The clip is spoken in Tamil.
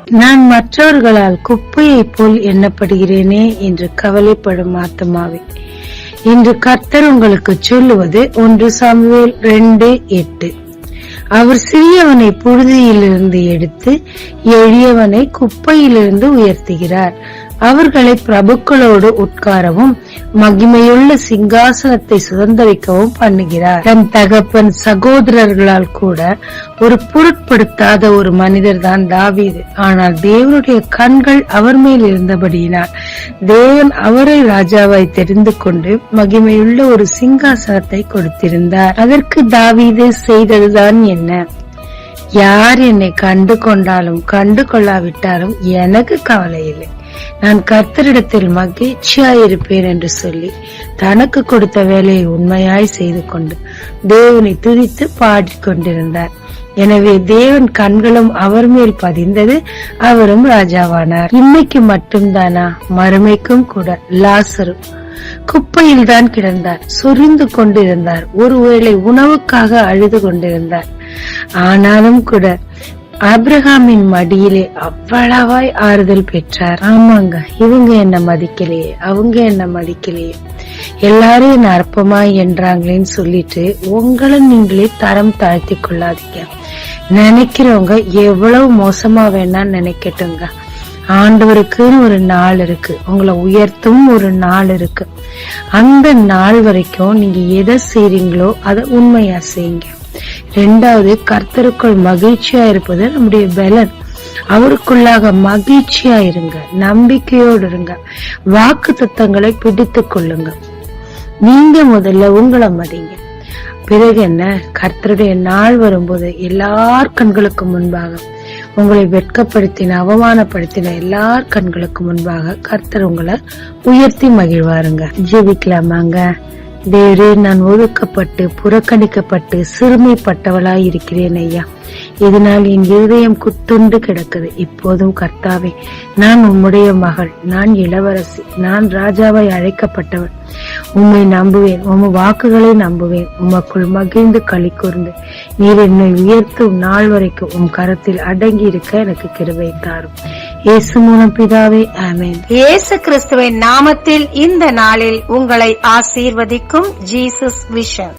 நான் மற்றவர்களால் குப்பையை போல் எண்ணப்படுகிறேனே என்று கவலைப்படும் ஆத்துமாவே, இன்று கர்த்தர் உங்களுக்கு சொல்லுவது 1 சாமுவேல் 2:8. அவர் சிறியவனை புழுதியிலிருந்து எடுத்து எளியவனை குப்பையிலிருந்து உயர்த்துகிறார். அவர்களை பிரபுக்களோடு உட்காரவும் மகிமையுள்ள சிங்காசனத்தை சுதந்தரிக்கவும் பண்ணுகிறார். தன் தகப்பன் சகோதரர்களால் கூட ஒரு பொருட்படுத்தாத ஒரு மனிதர் தான் தாவீது. ஆனால் தேவனுடைய கண்கள் அவர் மேல் இருந்தபடியினால் தேவன் அவரை ராஜாவாய் தெரிந்து கொண்டு மகிமையுள்ள ஒரு சிங்காசனத்தை கொடுத்திருந்தார். அதற்கு தாவீது செய்ததுதான் என்ன? யார் என்னை கண்டு கொண்டாலும் கண்டு கொள்ளாவிட்டாலும் எனக்கு கவலை இல்லை, நான் கர்த்தரிடத்தில் மகிழ்ச்சியாயிருப்பேன் என்று சொல்லி தனக்கு கொடுத்த வேலையை உண்மையாய் செய்து கொண்டு தேவனை துதித்து பாடிக்கொண்டிருந்தார். எனவே தேவன் கண்களும் அவர் மேல் பதிந்தது, அவரும் ராஜாவானார். இன்னைக்கு மட்டும்தானா, மறுமைக்கும் கூட லாசரு குப்பையில் தான் கிடந்தார், சொரிந்து கொண்டிருந்தார், ஒருவேளை உணவுக்காக அழுது கொண்டிருந்தார். ஆனாலும் கூட ஆபிரகாமின் மடியிலே அவ்வளவாய் ஆறுதல் பெற்றார். ஆமாங்க, இவங்க என்ன மதிக்கலையே, அவங்க என்ன மதிக்கலையே, எல்லாரும் என்ன அற்பமாய் என்றாங்களேன்னு சொல்லிட்டு உங்களை நீங்களே தரம் தாழ்த்தி கொள்ளாதீங்க. நினைக்கிறவங்க எவ்வளவு மோசமா வேணா நினைக்கட்டுங்க, ஆண்டவருக்குன்னு ஒரு நாள் இருக்கு, உங்களை உயர்த்தும் ஒரு நாள் இருக்கு. அந்த நாள் வரைக்கும் நீங்க எதை செய்றீங்களோ அதை உண்மையா செய்யுங்க. 2வது, கர்த்தருக்குள் மகிழ்ச்சியா இருப்பது நம்முடைய பலன். அவருக்குள்ளாக மகிழ்ச்சியா இருங்க, நம்பிக்கையோடு இருங்க, வாக்கு தத்தங்களை பிடித்துக் கொள்ளுங்க. நீங்க முதல்ல உங்களை மதிங்க. பிறகு என்ன, கர்த்தருடைய நாள் வரும்போது எல்லார் கண்களுக்கு முன்பாக உங்களை வெட்கப்படுத்தின அவமானப்படுத்தின எல்லார் கண்களுக்கு முன்பாக கர்த்தர் உங்களை உயர்த்தி மகிழ்வாருங்க. ஜெபிக்கலாமாங்க. தேவரே, நான் ஒதுக்கப்பட்டு புறக்கணிக்கப்பட்டு சிறுமைப்பட்டவளாய் இருக்கிறேன் ஐயா. இதனால் என் இருதயம் குத்துண்டு கிடக்குது. இப்போதும் கர்த்தாவே, நான் உம்முடைய மகள், நான் இளவரசி, நான் ராஜாவாய் அழைக்கப்பட்டவள். உம்மை நம்புவேன், உம் வாக்குகளை நம்புவேன், உமக்குள் மகிழ்ந்து களி கூர்ந்து நீர் என்னை உயர்த்தும் நாள் வரைக்கும் உம் கரத்தில் அடங்கி இருக்க எனக்கு கிருபை தாரும். இயேசு மூலம் பிதாவே, ஆமென். இயேசு கிறிஸ்துவின் நாமத்தில் இந்த நாளில் உங்களை ஆசீர்வதிக்கும் ஜீசஸ் விஷன்.